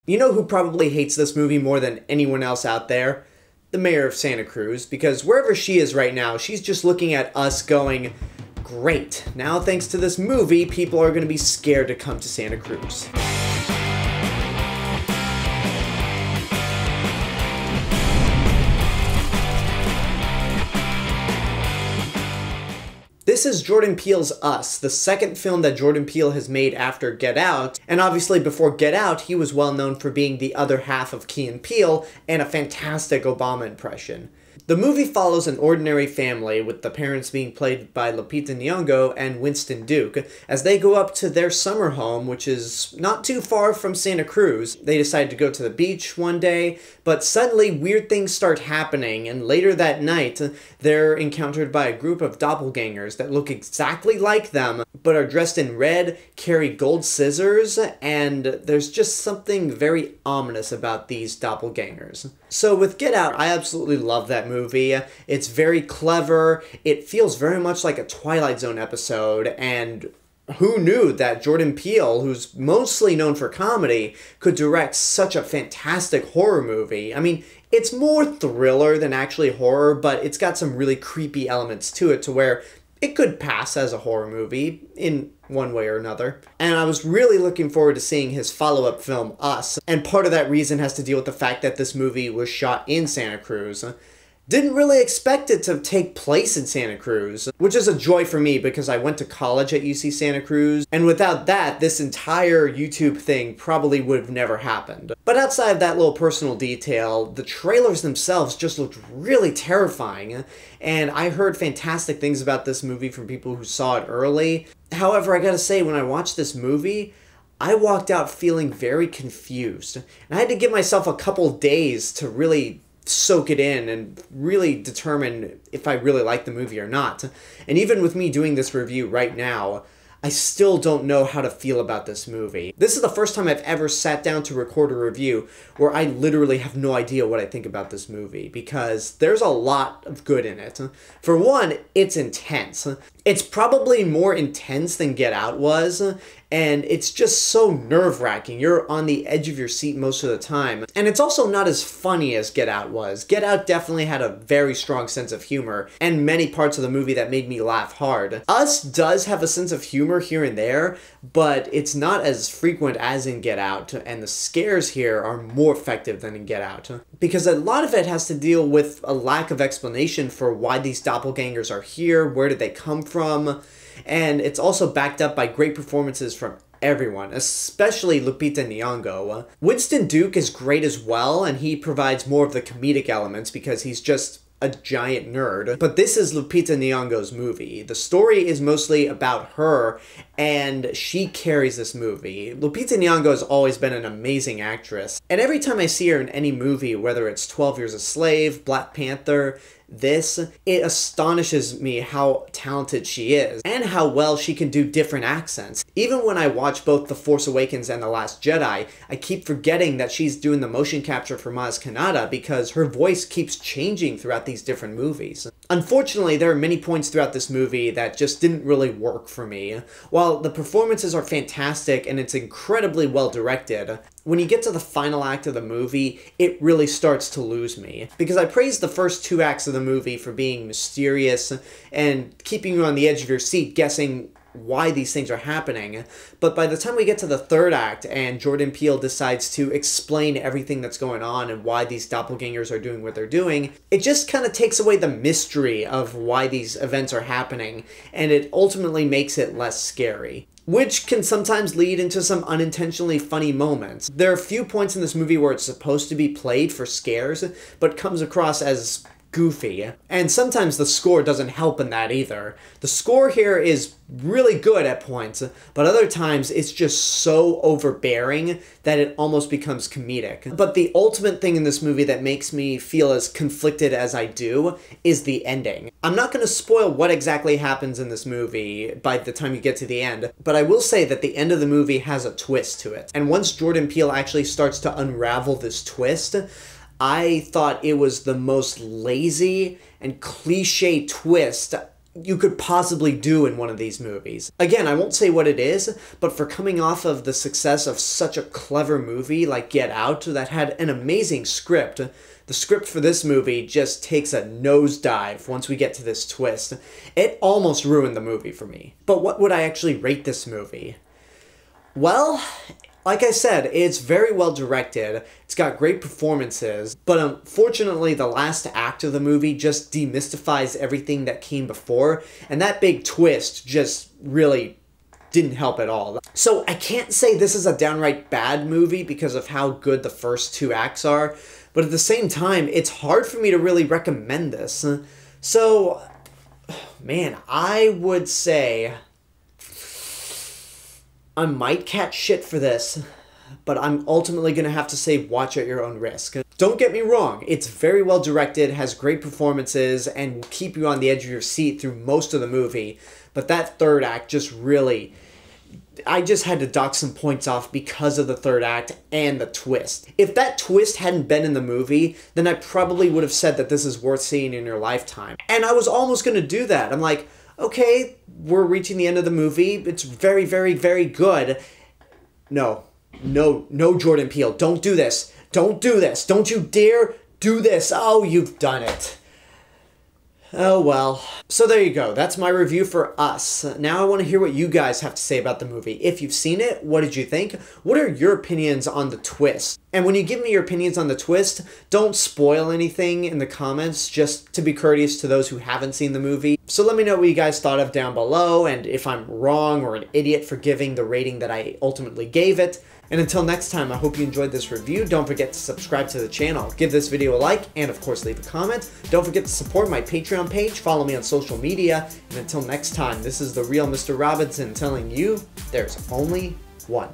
You know who probably hates this movie more than anyone else out there? The mayor of Santa Cruz, because wherever she is right now, she's just looking at us going, great, now thanks to this movie, people are going to be scared to come to Santa Cruz. This is Jordan Peele's Us, the second film that Jordan Peele has made after Get Out, and obviously before Get Out, he was well known for being the other half of Key and Peele and a fantastic Obama impression. The movie follows an ordinary family, with the parents being played by Lupita Nyong'o and Winston Duke, as they go up to their summer home, which is not too far from Santa Cruz. They decide to go to the beach one day, but suddenly weird things start happening, and later that night, they're encountered by a group of doppelgangers that look exactly like them, but are dressed in red, carry gold scissors, and there's just something very ominous about these doppelgangers. So with Get Out, I absolutely love that movie. It's very clever, it feels very much like a Twilight Zone episode, and who knew that Jordan Peele, who's mostly known for comedy, could direct such a fantastic horror movie? I mean, it's more thriller than actually horror, but it's got some really creepy elements to it to where it could pass as a horror movie in one way or another. And I was really looking forward to seeing his follow-up film, Us, and part of that reason has to deal with the fact that this movie was shot in Santa Cruz. Didn't really expect it to take place in Santa Cruz, which is a joy for me because I went to college at UC Santa Cruz, and without that, this entire YouTube thing probably would have never happened. But outside of that little personal detail, the trailers themselves just looked really terrifying, and I heard fantastic things about this movie from people who saw it early. However, I gotta say, when I watched this movie, I walked out feeling very confused, and I had to give myself a couple days to really soak it in and really determine if I really like the movie or not. And even with me doing this review right now, I still don't know how to feel about this movie. This is the first time I've ever sat down to record a review where I literally have no idea what I think about this movie, because there's a lot of good in it. For one, it's intense. It's probably more intense than Get Out was, and it's just so nerve-wracking. You're on the edge of your seat most of the time. And it's also not as funny as Get Out was. Get Out definitely had a very strong sense of humor, and many parts of the movie that made me laugh hard. Us does have a sense of humor here and there, but it's not as frequent as in Get Out, and the scares here are more effective than in Get Out. Because a lot of it has to deal with a lack of explanation for why these doppelgangers are here, where did they come from, and it's also backed up by great performances from everyone, especially Lupita Nyong'o. Winston Duke is great as well, and he provides more of the comedic elements because he's just a giant nerd. But this is Lupita Nyong'o's movie. The story is mostly about her, and she carries this movie. Lupita Nyong'o has always been an amazing actress, and every time I see her in any movie, whether it's 12 Years a Slave, Black Panther, it astonishes me how talented she is, and how well she can do different accents. Even when I watch both The Force Awakens and The Last Jedi, I keep forgetting that she's doing the motion capture for Maz Kanata because her voice keeps changing throughout these different movies. Unfortunately, there are many points throughout this movie that just didn't really work for me. While the performances are fantastic and it's incredibly well directed, when you get to the final act of the movie, it really starts to lose me. Because I praised the first two acts of the movie for being mysterious and keeping you on the edge of your seat guessing why these things are happening, but by the time we get to the third act and Jordan Peele decides to explain everything that's going on and why these doppelgangers are doing what they're doing, it just kind of takes away the mystery of why these events are happening, and it ultimately makes it less scary, which can sometimes lead into some unintentionally funny moments. There are a few points in this movie where it's supposed to be played for scares, but comes across as goofy. And sometimes the score doesn't help in that either. The score here is really good at points, but other times it's just so overbearing that it almost becomes comedic. But the ultimate thing in this movie that makes me feel as conflicted as I do is the ending. I'm not going to spoil what exactly happens in this movie by the time you get to the end, but I will say that the end of the movie has a twist to it. And once Jordan Peele actually starts to unravel this twist, I thought it was the most lazy and cliche twist you could possibly do in one of these movies. Again, I won't say what it is, but for coming off of the success of such a clever movie like Get Out that had an amazing script, the script for this movie just takes a nosedive once we get to this twist. It almost ruined the movie for me. But what would I actually rate this movie? Well, like I said, it's very well directed, it's got great performances, but unfortunately the last act of the movie just demystifies everything that came before, and that big twist just really didn't help at all. So I can't say this is a downright bad movie because of how good the first 2 acts are, but at the same time, it's hard for me to really recommend this. So, man, I would say I might catch shit for this, but I'm ultimately going to have to say watch at your own risk. Don't get me wrong, it's very well directed, has great performances, and will keep you on the edge of your seat through most of the movie, but that third act just really... I just had to dock some points off because of the third act and the twist. If that twist hadn't been in the movie, then I probably would have said that this is worth seeing in your lifetime. And I was almost going to do that. I'm like, okay, we're reaching the end of the movie. It's very, very, very good. No, Jordan Peele, don't do this. Don't do this. Don't you dare do this. Oh, you've done it. Oh well. So there you go. That's my review for Us. Now I want to hear what you guys have to say about the movie. If you've seen it, what did you think? What are your opinions on the twist? And when you give me your opinions on the twist, don't spoil anything in the comments, just to be courteous to those who haven't seen the movie. So let me know what you guys thought of down below, and if I'm wrong or an idiot for giving the rating that I ultimately gave it. And until next time, I hope you enjoyed this review. Don't forget to subscribe to the channel, give this video a like, and of course leave a comment. Don't forget to support my Patreon page, follow me on social media, and until next time, this is the real Mr. Robinson telling you there's only one.